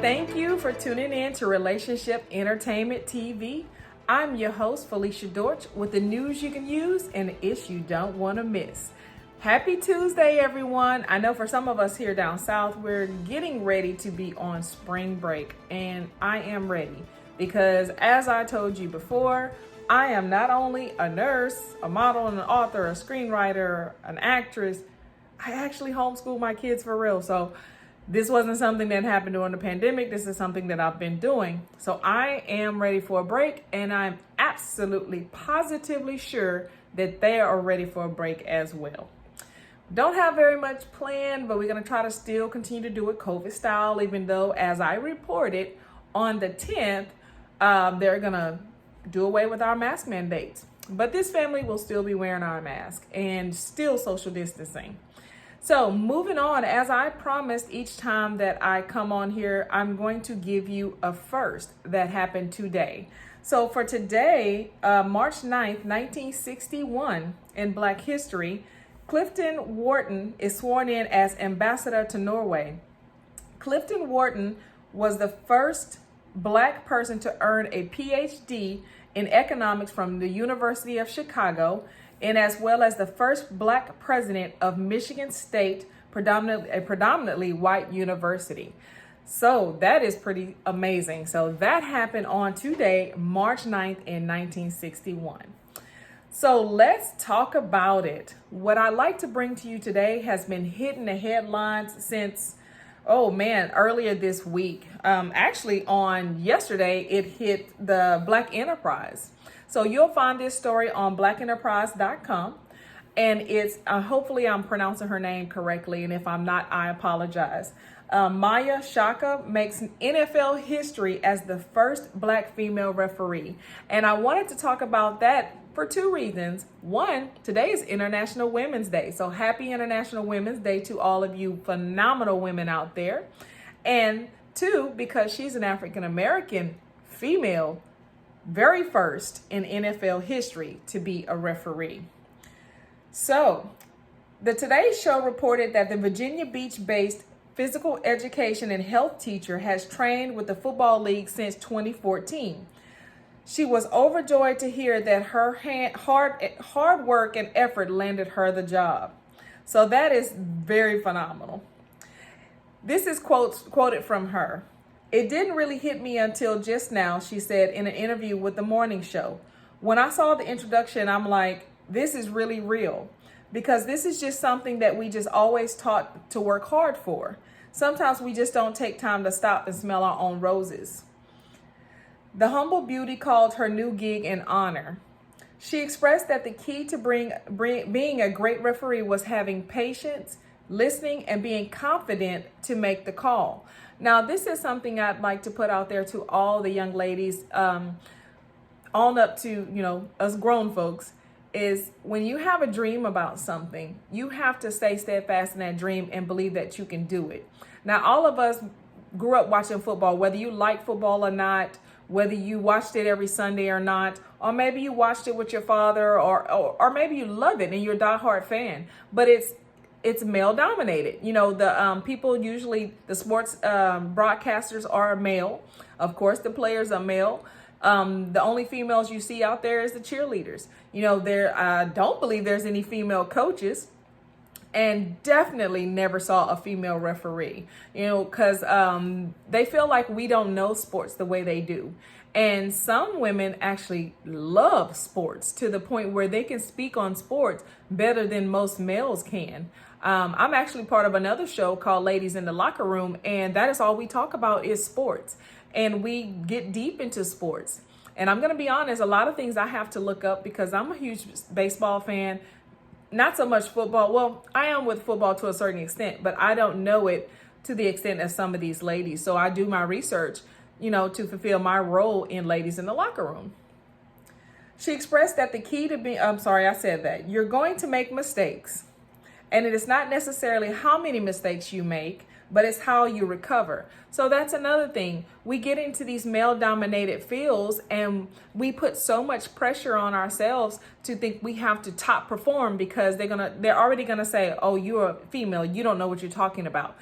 Thank you for tuning in to Relationship Entertainment TV. I'm your host, Felicia Dortch, with the news you can use and the ish you don't want to miss. Happy Tuesday, everyone. I know for some of us here down south, we're getting ready to be on spring break, and I am ready because, as I told you before, I am not only a nurse, a model, an author, a screenwriter, an actress. I actually homeschool my kids for real. So this wasn't something that happened during the pandemic. This is something that I've been doing. So I am ready for a break, and I'm absolutely positively sure that they are ready for a break as well. Don't have very much planned, but we're going to try to still continue to do it COVID style, even though, as I reported on the 10th, they're going to do away with our mask mandates. But this family will still be wearing our mask and still social distancing. So moving on, as I promised each time that I come on here, I'm going to give you a first that happened today. So for today, March 9th, 1961, in Black history, Clifton Wharton is sworn in as ambassador to Norway. Clifton Wharton was the first Black person to earn a PhD in economics from the University of Chicago, and as well as the first Black president of Michigan State, a predominantly white university. So that is pretty amazing. So that happened on today, March 9th in 1961. So let's talk about it. What I like to bring to you today has been hitting the headlines since, earlier this week. Actually on yesterday, it hit the Black Enterprise. So you'll find this story on blackenterprise.com, and it's hopefully I'm pronouncing her name correctly, and if I'm not, I apologize. Maya Shaka makes NFL history as the first Black female referee, and I wanted to talk about that for two reasons. One, today is International Women's Day, so happy International Women's Day to all of you phenomenal women out there. And two, because she's an African American female, very first in NFL history to be a referee. So, the Today Show reported that the Virginia Beach-based physical education and health teacher has trained with the Football League since 2014. She was overjoyed to hear that her hard work and effort landed her the job. So that is very phenomenal. This is quoted from her. "It didn't really hit me until just now," she said in an interview with The Morning Show. "When I saw the introduction, I'm like, this is really real, because this is just something that we just always taught to work hard for. Sometimes we just don't take time to stop and smell our own roses." The humble beauty called her new gig an honor. She expressed that the key to being a great referee was having patience, listening, and being confident to make the call. Now, this is something I'd like to put out there to all the young ladies, on up to, us grown folks, is when you have a dream about something, you have to stay steadfast in that dream and believe that you can do it. Now, all of us grew up watching football, whether you like football or not, whether you watched it every Sunday or not, or maybe you watched it with your father, or maybe you love it and you're a diehard fan, but it's male dominated. The people, usually the sports broadcasters are male. Of course, the players are male. The only females you see out there is the cheerleaders. I don't believe there's any female coaches, and definitely never saw a female referee, because they feel like we don't know sports the way they do. And some women actually love sports to the point where they can speak on sports better than most males can. I'm actually part of another show called Ladies in the Locker Room, and that is all we talk about is sports. And we get deep into sports. And I'm going to be honest, a lot of things I have to look up because I'm a huge baseball fan. Not so much football. Well, I am with football to a certain extent, but I don't know it to the extent of some of these ladies. So I do my research, to fulfill my role in Ladies in the Locker Room. She expressed that the key to you're going to make mistakes. And it is not necessarily how many mistakes you make, but it's how you recover. So that's another thing. We get into these male dominated fields and we put so much pressure on ourselves to think we have to top perform because they're already gonna say, oh, you're a female, you don't know what you're talking about.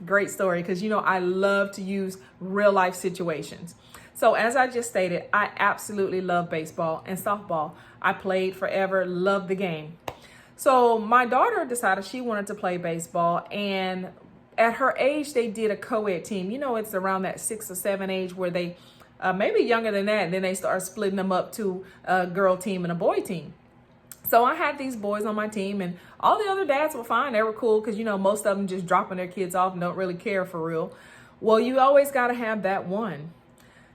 Great story, because I love to use real life situations. So as I just stated, I absolutely love baseball and softball. I played forever, loved the game. So my daughter decided she wanted to play baseball, and at her age, they did a co-ed team. It's around that 6 or 7 age where they, maybe younger than that, then they start splitting them up to a girl team and a boy team. So I had these boys on my team, and all the other dads were fine. They were cool because, most of them just dropping their kids off and don't really care for real. Well, you always got to have that one.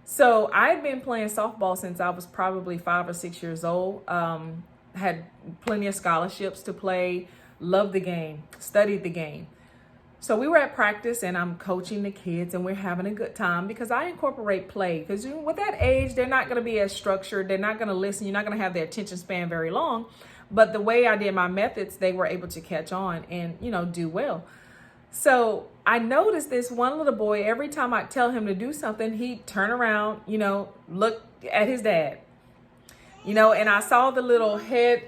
So I'd been playing softball since I was probably 5 or 6 years old. Had plenty of scholarships to play, loved the game, studied the game. So we were at practice and I'm coaching the kids and we're having a good time because I incorporate play, because with that age, they're not going to be as structured. They're not going to listen. You're not going to have their attention span very long. But the way I did my methods, they were able to catch on and, do well. So I noticed this one little boy, every time I tell him to do something, he'd turn around, look at his dad, and I saw the little head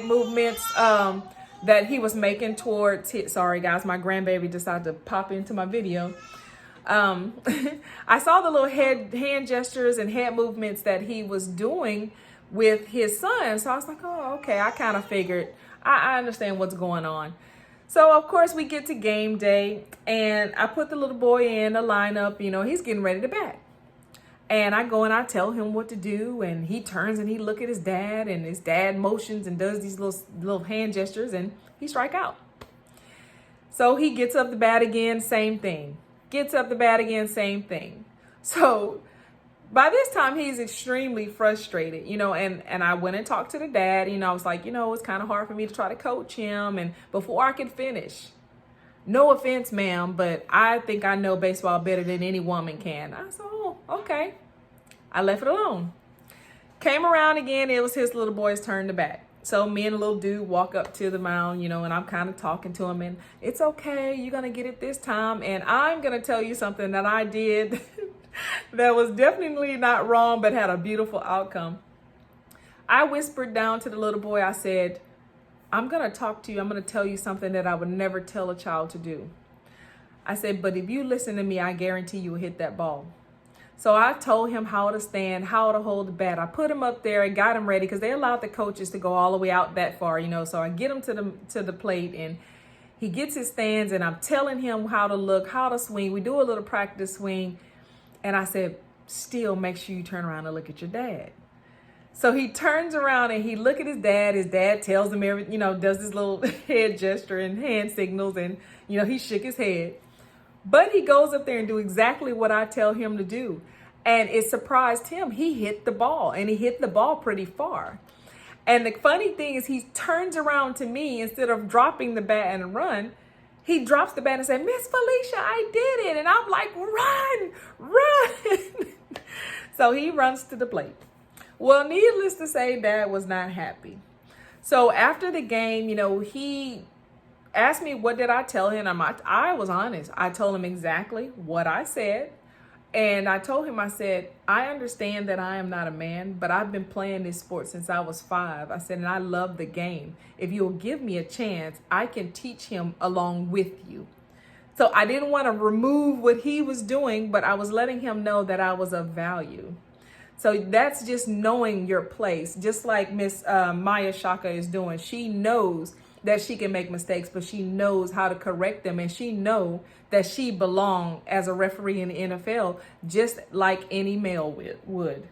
movements, that he was making towards sorry guys, my grandbaby decided to pop into my video. I saw the little hand gestures and head movements that he was doing with his son. So I was like, oh, okay. I kind of figured, I understand what's going on. So of course we get to game day and I put the little boy in a lineup, he's getting ready to bat. And I go and I tell him what to do, and he turns and he look at his dad, and his dad motions and does these little hand gestures, and he strike out. So he gets up the bat again, same thing. Gets up the bat again, same thing. So by this time he's extremely frustrated, and I went and talked to the dad. I was like, it's kind of hard for me to try to coach him. And before I could finish, no offense, ma'am, but I think I know baseball better than any woman can. I said, oh, okay. I left it alone. Came around again. It was his little boy's turn to bat. So me and the little dude walk up to the mound, and I'm kind of talking to him, and it's okay. You're going to get it this time. And I'm going to tell you something that I did that was definitely not wrong, but had a beautiful outcome. I whispered down to the little boy. I said, I'm going to talk to you. I'm going to tell you something that I would never tell a child to do. I said, but if you listen to me, I guarantee you will hit that ball. So I told him how to stand, how to hold the bat. I put him up there and got him ready because they allowed the coaches to go all the way out that far, So I get him to the plate, and he gets his stands, and I'm telling him how to look, how to swing. We do a little practice swing. And I said, still make sure you turn around and look at your dad. So he turns around and he look at his dad. His dad tells him everything, does this little head gesture and hand signals, and, he shook his head. But he goes up there and do exactly what I tell him to do. And it surprised him. He hit the ball, and he hit the ball pretty far. And the funny thing is he turns around to me, instead of dropping the bat and run, he drops the bat and said, Miss Felicia, I did it. And I'm like, run. So he runs to the plate. Well, needless to say, Dad was not happy. So after the game, he asked me, what did I tell him? I was honest. I told him exactly what I said. And I told him, I said, I understand that I am not a man, but I've been playing this sport since I was 5. I said, and I love the game. If you'll give me a chance, I can teach him along with you. So I didn't want to remove what he was doing, but I was letting him know that I was of value. So that's just knowing your place, just like Miss Maya Shaka is doing. She knows that she can make mistakes, but she knows how to correct them, and she knows that she belongs as a referee in the NFL, just like any male would.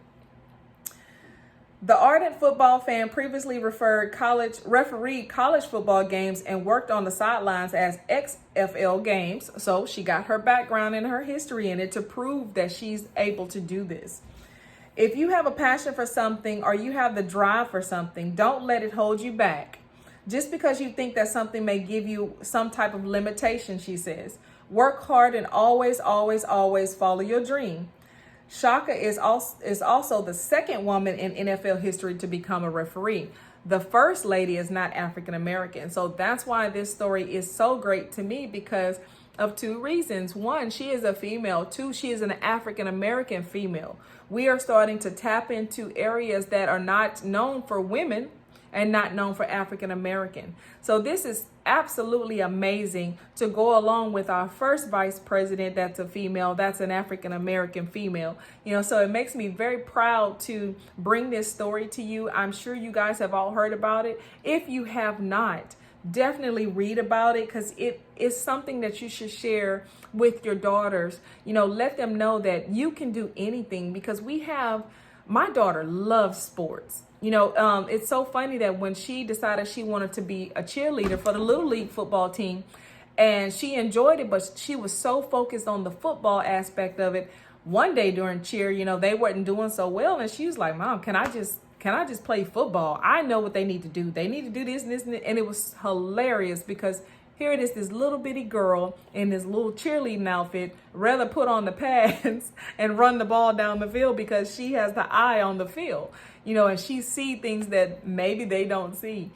The ardent football fan previously refereed college football games and worked on the sidelines as XFL games, so she got her background and her history in it to prove that she's able to do this. If you have a passion for something or you have the drive for something, don't let it hold you back. Just because you think that something may give you some type of limitation, she says. Work hard and always, always, always follow your dream. Shaka is also the second woman in NFL history to become a referee. the first lady is not African American. So that's why this story is so great to me, because of two reasons. One, she is a female. Two, she is an African American female. We are starting to tap into areas that are not known for women and not known for African American. So this is absolutely amazing to go along with our first vice president that's a female, that's an African American female. So it makes me very proud to bring this story to you. I'm sure you guys have all heard about it. If you have not, definitely read about it, because it is something that you should share with your daughters. Let them know that you can do anything, because my daughter loves sports. It's so funny that when she decided she wanted to be a cheerleader for the Little League football team, and she enjoyed it, but she was so focused on the football aspect of it. One day during cheer, they weren't doing so well, and she was like, "Mom, can I just play football? I know what they need to do. They need to do this and this." And it was hilarious, because here it is, this little bitty girl in this little cheerleading outfit, rather put on the pads and run the ball down the field, because she has the eye on the field, and she sees things that maybe they don't see.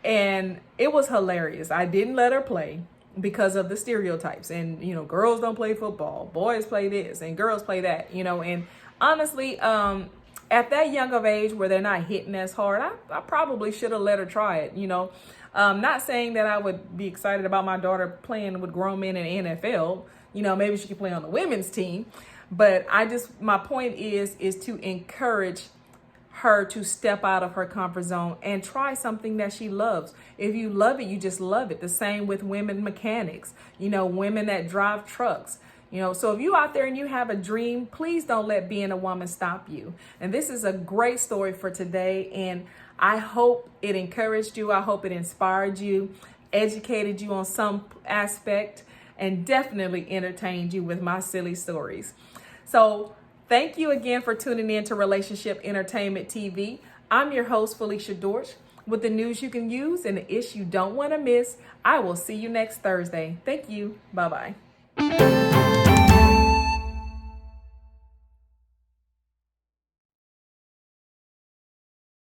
And it was hilarious. I didn't let her play because of the stereotypes. And, girls don't play football, boys play this, and girls play that, and honestly, at that young of age where they're not hitting as hard, I probably should have let her try it, Not saying that I would be excited about my daughter playing with grown men in the NFL. Maybe she could play on the women's team. But my point is to encourage her to step out of her comfort zone and try something that she loves. If you love it, you just love it. The same with women mechanics, women that drive trucks. So if you out there and you have a dream, please don't let being a woman stop you. And this is a great story for today. And I hope it encouraged you. I hope it inspired you, educated you on some aspect, and definitely entertained you with my silly stories. So thank you again for tuning in to Relationship Entertainment TV. I'm your host, Felicia Dortch, with the news you can use and the ish you don't want to miss. I will see you next Thursday. Thank you. Bye-bye.